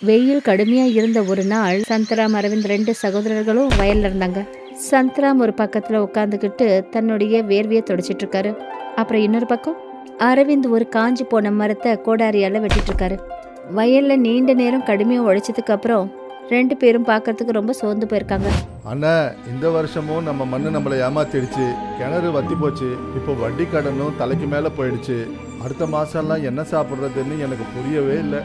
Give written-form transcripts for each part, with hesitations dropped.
வெயில் கடுமையா இருந்த ஒரு நாள் சந்தராம் அரவிந்த் 2 சகோதரர்களும் வயல்ல இருந்தாங்க. சந்தராம் ஒரு பக்கத்துல உட்காந்துக்கிட்டு தன்னுடைய வேர்வையை தொடச்சிட்டு இருக்காரு. அப்புறம் இன்னொரு பக்கம் அரவிந்த் ஒரு காஞ்சி போன மரத்தை கோடாரியால வெட்டிட்டு இருக்காரு. வயல்ல நீண்ட நேரம் கடுமையா உழைச்சதுக்கு அப்புறம் 2 பேரும் பார்க்கறதுக்கு ரொம்ப சோர்ந்து போயிருக்காங்க. அண்ணா, இந்த வருஷமும் நம்ம மண்ணு நம்மளை ஏமாத்திடுச்சு. கிணறு வத்தி போச்சு. இப்போ வட்டி கடனும் தலைக்கு மேலே போயிடுச்சு. அடுத்த மாசம்லாம் என்ன சாப்பிட்றதுன்னு எனக்கு புரியவே இல்லை.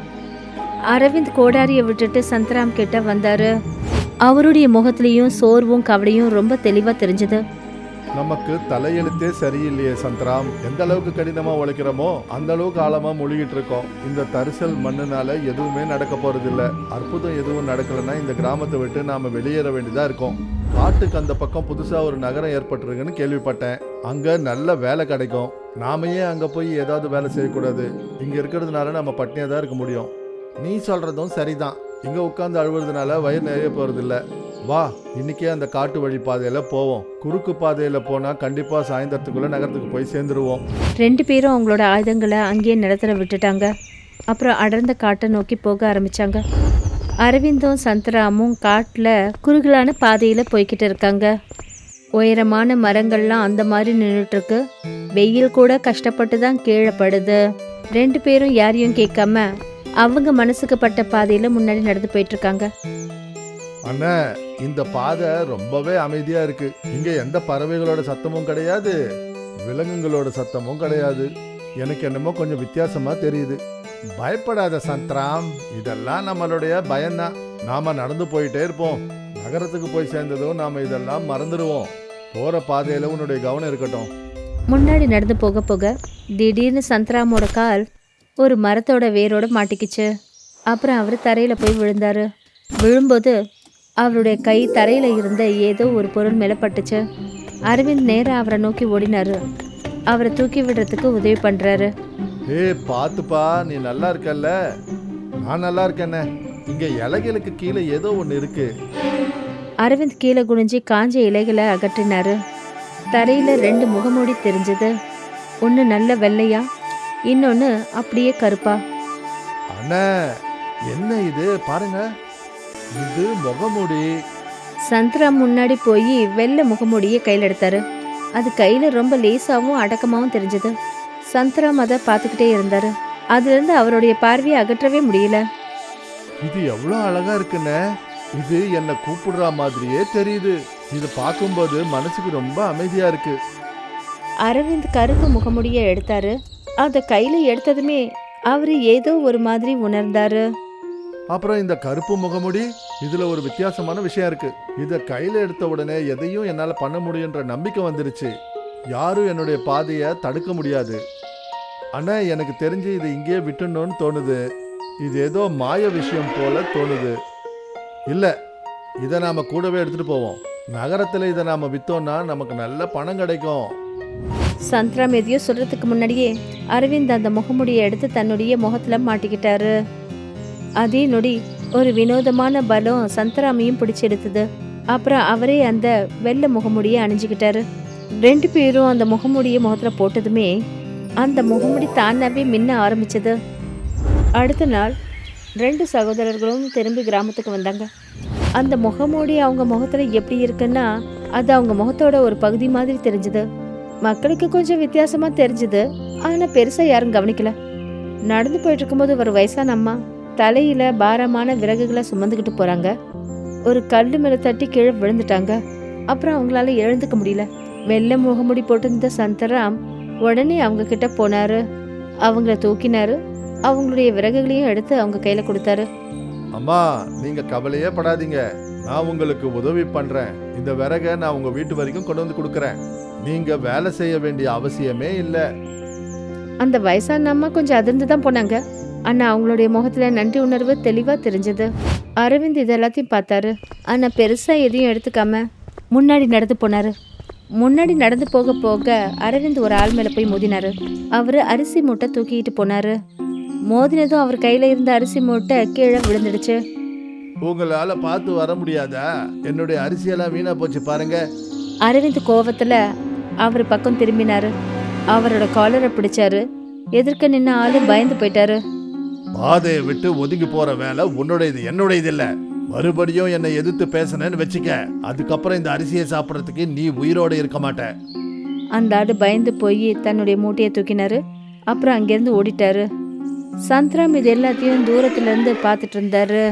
அரவிந்த் கோடாரியை விட்டுட்டு சந்தராம் கிட்ட வந்தாரு. அவருடைய முகத்திலையும் சோர்வும் கவலையும் ரொம்ப தெளிவா தெரிஞ்சது. நமக்கு தலையெழுத்தே சரியில்லையே சந்திராம். எந்த அளவுக்கு கடினமா உழைக்கிறோமோ அந்த அளவுக்கு ஆழமா முழுகிட்டு இருக்கோம். இந்த தரிசல் மண்ணுனால எதுவுமே நடக்க போறது இல்ல. அற்புதம் எதுவும் நடக்கலன்னா இந்த கிராமத்தை விட்டு நாம வெளியேற வேண்டியதா இருக்கும். காட்டுக்கு அந்த பக்கம் புதுசா ஒரு நகரம் ஏற்பட்டிருக்குன்னு கேள்விப்பட்டேன். அங்க நல்ல வேலை கிடைக்கும். நாம ஏன் அங்க போய் ஏதாவது வேலை செய்யக்கூடாது? இங்க இருக்கிறதுனால நம்ம பட்னியா தான் இருக்க முடியும். நீ சொல்றதும் சரிதான். இங்க உட்கார்ந்து அழுவுறதுனால வயிறு நிறைய போறது இல்ல. வா, இன்னைக்கே அந்த காட்டு வழி பாதையில போவோம். குறுக்கு பாதையில போனா கண்டிப்பா சாயந்தரத்துக்குள்ள நகரத்துக்கு போய் சேர்ந்துருவோம். 2 பேரும் அவங்களோட ஆயுதங்களை அங்கேயே நிலத்துல விட்டுட்டாங்க. அப்புறம் அடர்ந்த காட்டை நோக்கி போக ஆரம்பிச்சாங்க. அரவிந்தும் சந்தராமும் காட்டுல குறுகலான பாதையில போய்கிட்டு இருக்காங்க. உயரமான மரங்கள்லாம் அந்த மாதிரி நின்றுட்டு இருக்கு. வெயில் கூட கஷ்டப்பட்டு தான் கீழே படுது. 2 பேரும் யாரையும் கேட்காம அவங்க மனசுக்கு பட்ட பாதையில முன்னாடி நடந்து போயிட்டு இருக்காங்க. அண்ணா, இந்த பாதை ரொம்பவே அமைதியா இருக்கு. இங்க எந்த பறவைகளோட சத்தமும் கிடையாது, விலங்குகளோட சத்தமும் கிடையாது. எனக்கு என்னமோ கொஞ்சம் வித்தியாசமா தெரியுது. பயப்படாத சந்திராம், இதெல்லாம் நம்மளுடைய பயம்தான். நாம நடந்து போயிட்டே இருப்போம். நகரத்துக்கு போய் சேர்ந்ததும் நாம இதெல்லாம் மறந்துடுவோம். போற பாதையில உன்னுடைய கவனம் இருக்கட்டும். முன்னாடி நடந்து போக போக திடீர்னு சந்தராமோட கால் ஒரு மரத்தோட வேரோட மாட்டிக்கிச்சு. அப்புறம் அவர் தரையில போய் விழுந்தாரு. விழும்போது அவருடைய கை தரையில இருந்த ஏதோ ஒரு பொருள் மேல பட்டுச்சு. அரவிந்த் நேரா அவரை நோக்கி ஓடினாரு. அவரை தூக்கி விடுறதுக்கு உதவி பண்றாரு. பாத்துப்பா, நீ நல்லா இருக்கல்ல? நான் நல்லா இருக்கேன்னு. இங்க இலைகளுக்கு கீழே ஏதோ ஒண்ணு இருக்கு. அரவிந்த் கீழே குனிஞ்சு காஞ்ச இலைகளை அகற்றினாரு. தரையில 2 முகமூடி தெரிஞ்சது. ஒன்று நல்ல வெள்ளையா, இன்னொன்று அப்படியே கருப்பா. அண்ணா, என்ன இது பாருங்க, இது முகமூடி. சந்தராம் முன்னாடி போய் வெள்ளை முகமூடியை கையில் எடுத்தாரு. அது கையில ரொம்ப லேசாவும் அடக்கமாவும் தெரிஞ்சது. சந்தராம் அதை பார்த்துக்கிட்டே இருந்தாரு. அதுல இருந்து அவருடைய பார்வையை அகற்றவே முடியல. இது எவ்வளவு அழகா இருக்குன்னு. இது என்ன கூப்பிடுற மாதிரியே தெரியுது. இது பார்க்கும்போது மனசுக்கு ரொம்ப அமைதியா இருக்கு. அரவிந்த் கருப்பு முகமுடியை எடுத்தாரு. அதை கையில எடுத்ததுமே அவரு ஏதோ ஒரு மாதிரி உணர்ந்தாரு. அப்புறம் இந்த கருப்பு முகமுடி, இதுல ஒரு வித்தியாசமான விஷயம் இருக்கு. இத கையில எடுத்த உடனே எதையும் என்னால பண்ண முடியுன்ற நம்பிக்கை வந்துருச்சு. யாரும் என்னுடைய பாதையை தடுக்க முடியாது. ஆனா எனக்கு தெரிஞ்சு இது இங்கேயே விட்டுணும்னு தோணுது. இது ஏதோ மாய விஷயம் போல தோணுது. இல்ல, இதை நாம கூடவே எடுத்துட்டு போவோம். நகரத்துல இதை நாம வித்தோம்னா நமக்கு நல்ல பணம் கிடைக்கும். சந்தராம் எதையோ சொல்றதுக்கு முன்னாடியே அரவிந்த் அந்த முகமுடியை எடுத்து தன்னுடைய முகத்துல மாட்டிக்கிட்டாரு. அதே நொடி ஒரு வினோதமான பலம் சந்தராமையும் பிடிச்சி எடுத்தது. அப்புறம் அவரே அந்த வெள்ளை முகமுடியை அணிஞ்சுக்கிட்டாரு. 2 பேரும் அந்த முகமுடியை முகத்துல போட்டதுமே அந்த முகமுடி தானாவே மின்ன ஆரம்பிச்சது. அடுத்த நாள் 2 சகோதரர்களும் திரும்பி கிராமத்துக்கு வந்தாங்க. அந்த முகமூடி அவங்க முகத்துல எப்படி இருக்குன்னா அது அவங்க முகத்தோட ஒரு பகுதி மாதிரி தெரிஞ்சது. மக்களுக்கு கொஞ்சம் வித்தியாசமா தெரிஞ்சது. ஆனா பெருசா யாரும் கவனிக்கல. நடந்து போயிட்டு இருக்கும்போது ஒரு வயசான அம்மா தலையில பாரமான விறகுகளை சுமந்துக்கிட்டு போறாங்க. ஒரு கல்லு மேல தட்டி கீழே விழுந்துட்டாங்க. அப்புறம் அவங்களால எழுந்துக்க முடியல. வெள்ளை முகமுடி போட்டிருந்த சந்தராம் உடனே அவங்க கிட்ட போனாரு. அவங்கள தூக்கினாரு. அவங்களுடைய விறகுகளையும் எடுத்து அவங்க கையில கொடுத்தாரு. அம்மா, நீங்க கவலையே படாதீங்க. நான் உங்களுக்கு உதவி பண்றேன். இந்த விறகை நான் உங்க வீட்டு வரைக்கும் கொண்டு வந்து கொடுக்கறேன். நீங்க வேலை செய்ய வேண்டிய அவசியமே இல்லை. அந்த வயசான அம்மா கொஞ்சம் அதிர்ந்து தான் போனாங்க. ஆனா அவங்களுடைய முகத்துல நன்றி உணர்வு தெளிவா தெரிஞ்சது. அரவிந்த் இது எல்லாத்தையும் பார்த்தாரு. ஆனா பெருசா எதையும் எடுத்துக்காம முன்னாடி நடந்து போனாரு. முன்னாடி நடந்து போக போக அரவிந்த் ஒரு ஆள் மேல போய் மோதினாரு. அவரு அரிசி மூட்டை தூக்கிட்டு போனாரு. மோதினதும் அவர் கையில இருந்த அரிசி மூட்டை கீழே விழுந்துடுச்சு. உங்களால பார்த்து வர முடியாதா? என்னுடைய அரிசியெல்லாம் வீணா போச்சு பாருங்க. அரவிந்த் கோவத்துல அவர் பக்கம் திரும்பினாரு. அவரோட காலரை பிடிச்சாரு. எதிர்க்க நின்ன ஆளு பயந்து போயிட்டாரு. பாதையை விட்டு ஒதுங்கி போற வேலை உன்னுடையது, என்னுடையது இல்ல. மறுபடியும் என்னை எதிர்த்து பேசணும்னு வச்சுக்க, அதுக்கப்புறம் இந்த அரிசியை சாப்பிடறதுக்கு நீ உயிரோட இருக்க மாட்ட. அந்த ஆடு பயந்து போய் தன்னுடைய மூட்டையை தூக்கினாரு. அப்புறம் அங்கேருந்து ஓடிட்டாரு. சந்தராம் இது எல்லாத்தையும் தூரத்துல இருந்து பார்த்துட்டு இருந்தாரு.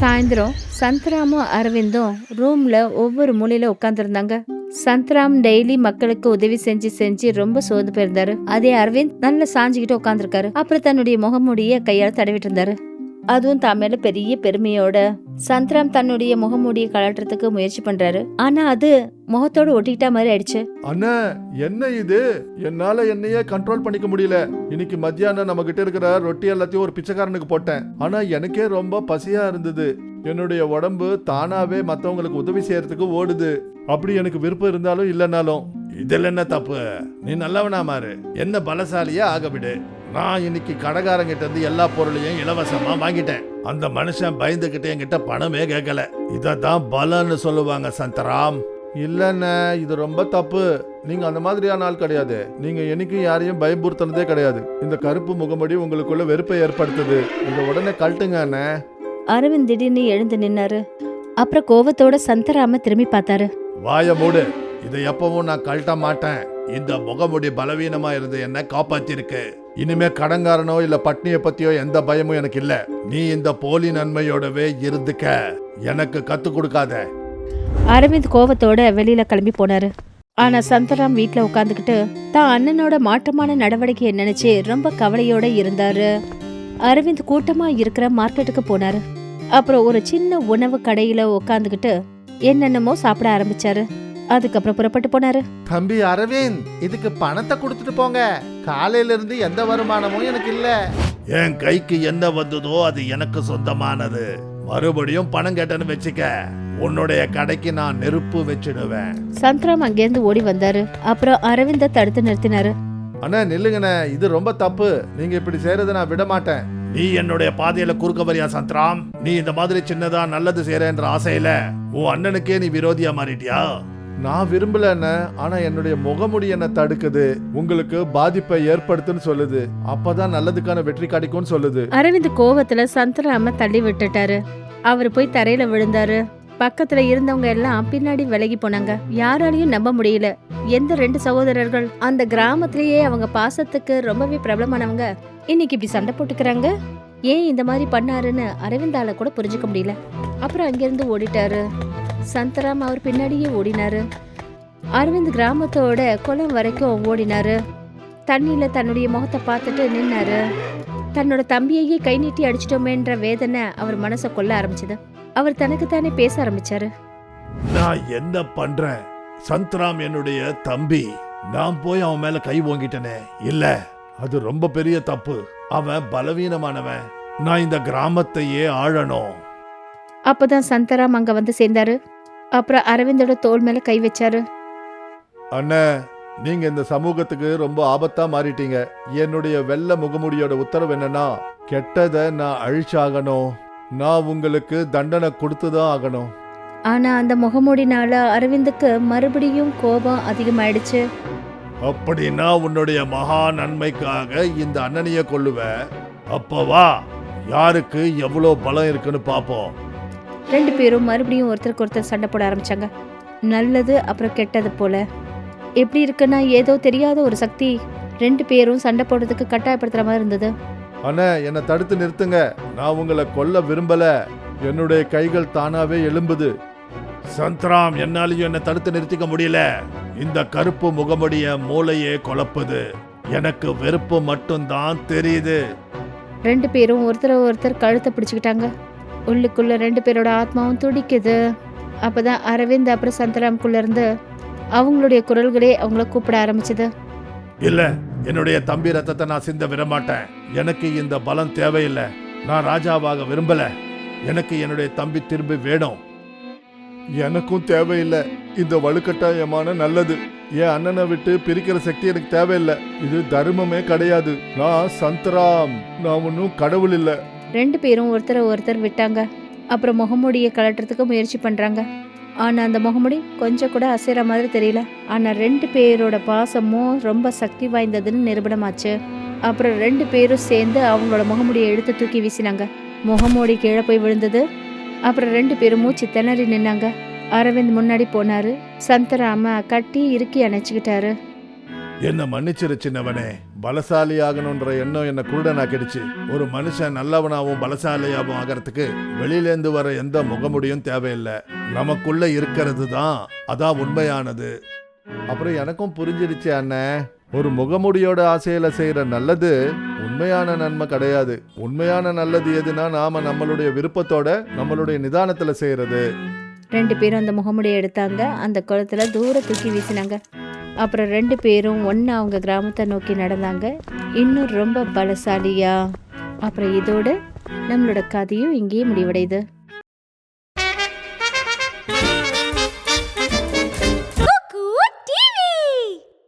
சாயந்தரம் சந்தராமும் அரவிந்தும் ரூம்ல ஒவ்வொரு மூலையில உட்காந்துருந்தாங்க. சந்தராம் டெய்லி மக்களுக்கு உதவி செஞ்சு செஞ்சு ரொம்ப சோர்ந்து போயிருந்தாரு. அதே அரவிந்த் நல்லா சாஞ்சுக்கிட்டு உட்காந்துருக்காரு. அப்புறம் தன்னுடைய முகமூடிய கையால் தடவிட்டு இருந்தாரு. அதுவும் தான் மேல பெரிய பெருமையோட. சந்தராம் தன்னுடைய முகமூடியை கலட்டுறதுக்கு முயற்சி பண்றாரு. ஆனா அது முகத்தோட ஒட்டிக்கிட்ட மாதிரி ஆயிடுச்சு. அண்ணா, என்ன இது? என்னால என்னையே கண்ட்ரோல் பண்ணிக்க முடியல. இன்னைக்கு மத்தியானம் நம்ம கிட்ட இருக்கிற ரொட்டி எல்லாத்தையும் ஒரு பிச்சைக்காரனுக்கு போட்டேன். ஆனா எனக்கே ரொம்ப பசியா இருந்தது. என்னுடைய உடம்பு தானாவே மத்தவங்களுக்கு உதவி செய்யறதுக்கு ஓடுது. அப்படி எனக்கு விருப்பம் இருந்தாலும் இல்லைனாலும். இதுல என்ன தப்பு? நீ நல்லவனா மாறு, என்ன பலசாலியா ஆக விடு. நான் இன்னைக்கு கடைக்காரங்கிட்ட இருந்து எல்லா பொருளையும் இலவசமா வாங்கிட்டேன். அந்த மனுஷன் பயந்துகிட்டு என்கிட்ட பணமே கேட்கல. இததான் பலன்னு சொல்லுவாங்க சந்தராம். இல்லண்ணே, இது ரொம்ப தப்பு. நீங்க அந்த மாதிரியான ஆள் கிடையாது. நீங்க என்னைக்கும் யாரையும் பயமுறுத்தினதே கிடையாது. இந்த கருப்பு முகமூடி உங்களுக்குள்ள வெறுப்பை ஏற்படுத்துது. இதை உடனே கழட்டுங்க அண்ணே. அரவிந்த் திடீர்னு எழுந்து நின்னாரு. அப்புறம் கோவத்தோட சந்தராம திரும்பி பார்த்தாரு. வாய மூடு. இதை எப்பவும் நான் கழட்ட மாட்டேன். இந்த முகமுடி பலவீனமா இருந்து என்ன காப்பாத்திருக்கு. இனிமே கடங்காரனோ இல்ல பட்னியை பத்தியோ எந்த பயமும் எனக்கு இல்ல. நீ இந்த போலி நன்மையோடவே இருந்துக்க. எனக்கு கத்து கொடுக்காத. அரவிந்த் கோவத்தோட வெளியில கிளம்பி போனாரு. ஆனா சந்தராம் வீட்டுல உட்காந்துக்கிட்டு தான் அண்ணனோட மாற்றமான நடவடிக்கையை நினைச்சு ரொம்ப கவலையோட இருந்தாரு. அரவிந்த் கூட்டமா இருக்கிற மார்க்கெட்டுக்கு போனாரு. அப்புறம் ஒரு சின்ன உணவு கடையில உட்காந்துக்கிட்டு என்னென்னமோ சாப்பிட ஆரம்பிச்சாரு. அதுக்கப்புறம் புறப்பட்டு போனாரு. தம்பி அரவிந்த், இதுக்கு பணத்தை கொடுத்துட்டு போங்க. காலையில இருந்து எந்த வருமானமும் எனக்கு இல்ல. என் கைக்கு என்ன வந்ததோ அது எனக்கு சொந்தமானது. மறுபடியும் பணம் கேட்டேன்னு வச்சுக்க, உன்னுடைய கடைக்கு நான் நெருப்பு வச்சிடுவேன். சந்தராம் அங்கேருந்து ஓடி வந்தாரு. அப்புறம் அரவிந்த தடுத்து நிறுத்தினாரு. அண்ணா நில்லுங்கண்ணே, இது ரொம்ப தப்பு. நீங்க இப்படி செய்யறதை நான் விட மாட்டேன். நீ என்னுடைய பாதையில குறுக்க வரியா சந்தராம்? நீ இந்த மாதிரி சின்னதா நல்லது செய்யறேன்ற ஆசையில உன் அண்ணனுக்கே நீ விரோதியா மாறிட்டியா? நான் விரும்பல அண்ணன், ஆனா என்னுடைய முகமுடி என்ன தடுக்குது. உங்களுக்கு பாதிப்பை ஏற்படுத்துன்னு சொல்லுது. அப்பதான் நல்லதுக்கான வெற்றி கிடைக்கும்னு சொல்லுது. அரவிந்த் கோவத்துல சந்தராம தள்ளி விட்டுட்டாரு. அவர் போய் தரையில விழுந்தாரு. பக்கத்துல இருந்தவங்க எல்லாம் பின்னாடி விலகி போனாங்க. யாராலையும் நம்ப முடியல. எந்த ரெண்டு சகோதரர்கள் அந்த கிராமத்திலேயே அவங்க பாசத்துக்கு ரொம்பவே பிரபலமானவங்க இன்னைக்கு இப்படி சண்டை போட்டுக்கிறாங்க? ஏன் இந்த மாதிரி பண்ணாருன்னு அரவிந்தால கூட புரிஞ்சுக்க முடியல. அப்புறம் அங்கிருந்து ஓடிட்டாரு. சந்தராம் அவர் பின்னாடியே ஓடினாரு. அரவிந்த் கிராமத்தோட குளம் வரைக்கும் ஓடினாரு. தண்ணியில தன்னுடைய முகத்தை பார்த்துட்டு நின்னாரு. தன்னோட தம்பியையே கை நீட்டி அடிச்சிட்டோமேன்ற வேதனை அவர் மனசை கொல்ல ஆரம்பிச்சது. அவர் தனக்கு தானே பேச ஆரம்பிச்சாரு. நான் என்ன பண்றேன்? சந்தராம் என்னுடைய தம்பி. நான் போய் அவன் மேல கை ஓங்கிட்டனே. இல்ல, அது ரொம்ப பெரிய தப்பு. அவன் பலவீனமானவன். நான் இந்த கிராமத்தையே ஆளணும். அப்பதான் சந்தராம் அங்க வந்து சேர்ந்தாரு. அப்புறம் அரவிந்தோட தோள் மேல கை வச்சாரு. அண்ணா, நீங்க இந்த சமூகத்துக்கு ரொம்ப ஆபத்தா மாறிட்டீங்க. என்னுடைய வெள்ளை முகமுடியோட உத்தரவு என்னன்னா, கெட்டதை நான் அழிச்சாகணும். நான் உங்களுக்கு தண்டனை கொடுத்துதான் ஆகணும். ஆனா அந்த முகமூடினால அரவிந்துக்கு மறுபடியும் கோபம் அதிகமாயிடுச்சு. அப்படின்னா உன்னுடைய மகா நன்மைக்காக இந்த அண்ணனைய கொல்லுவ? அப்பவா யாருக்கு எவ்வளோ பலம் இருக்குன்னு பாப்போம். ரெண்டு பேரும் மறுபடியும் ஒருத்தருக்கு ஒருத்தர் சண்டை போட ஆரம்பிச்சாங்க. நல்லது அப்புறம் கெட்டது போல. எப்படி இருக்குன்னா ஏதோ தெரியாத ஒரு சக்தி ரெண்டு பேரும் சண்டை போடுறதுக்கு கட்டாயப்படுத்துற மாதிரி இருந்தது. அண்ணா, என்னை தடுத்து நிறுத்துங்க. நான் உங்களை கொல்ல விரும்பல. என்னுடைய கைகள் தானாவே எழும்புது. சந்தராம், என்னாலையும் என்ன தடுத்து நிறுத்திக்க முடியல. இந்த கருப்பு முகமுடிய மூளையே குழப்புது. எனக்கு வெறுப்பு மட்டும்தான் தெரியுது. ரெண்டு பேரும் ஒருத்தர் கழுத்தை பிடிச்சுக்கிட்டாங்க. உள்ளுக்குள்ள ரெண்டு பேரோட ஆத்மாவும் துடிக்குது. அப்பதான் அரவிந்த் அப்புறம் சந்தராம்குள்ள இருந்து அவங்களுடைய குரல்களே அவங்கள கூப்பிட ஆரம்பிச்சது. இல்ல, என்னுடைய தம்பி ரத்தத்தை நான் சிந்த விடமாட்டேன். எனக்கு இந்த பலம் தேவையில்லை. நான் ராஜாவாக விரும்பல. எனக்கு என்னுடைய தம்பி திரும்பி வேணும். எனக்கும் தேவையில்லை இந்த வலுக்கட்டாயமான நல்லது. என் அண்ணனை விட்டு பிரிக்கிற சக்தி எனக்கு தேவையில்லை. இது தர்மமே கிடையாது. நான் சந்தராம், நான் ஒன்னும் கடவுள் இல்ல. ரெண்டு பேரும் ஒருத்தர் விட்டாங்க. அப்புறம் முகமூடியை கலட்டுறதுக்கு முயற்சி பண்றாங்க. ஆனா அந்த முகமூடி கொஞ்சம் கூட அசைற மாதிரி தெரியல. ஆனா ரெண்டு பேரோட பாசமும் ரொம்ப சக்தி வாய்ந்ததுன்னு நிரூபணமாச்சு. அப்புறம் 2 பேரும் சேர்ந்து அவங்களோட முகமுடியை எடுத்து தூக்கி வீசினாங்க. முகமூடி கீழே போய் விழுந்தது. அப்புறம் 2 பேரும் மூச்சு திணறி நின்னாங்க. அரவிந்த் முன்னாடி போனாரு. சந்தராம கட்டி இறுக்கி அணைச்சுக்கிட்டாரு. என்ன மன்னிச்சிரு சின்னவனே, பலசாலி ஆகணுன்ற எண்ணம் என்ன குருடனாக்கிடுச்சு. ஒரு மனுஷன் நல்லவனாவும் பலசாலியாவும் ஆகிறதுக்கு வெளியிலேந்து வர எந்த முகமுடியும் தேவையில்லை. நமக்குள்ள இருக்கிறது தான் அதான் உண்மையானது. அப்புறம் எனக்கும் புரிஞ்சிடுச்சு அண்ணன், ஒரு முகமுடியோட ஆசையில செய்யற நல்லது உண்மையான நன்மை கிடையாது. உண்மையான நல்லது எதுனா நாம நம்மளுடைய விருப்பத்தோட நம்மளுடைய நிதானத்துல செய்யறது. 2 பேரும் அந்த முகமுடியை எடுத்தாங்க. அந்த குளத்துல தூர தூக்கி வீசினாங்க. அப்புறம் 2 பேரும் ஒண்ணா அவங்க கிராமத்தை நோக்கி நடந்தாங்க, இன்னும் ரொம்ப பலசாலியா. அப்புறம் இதோட நம்மளோட கதையும் இங்கேயே முடிவடையுது.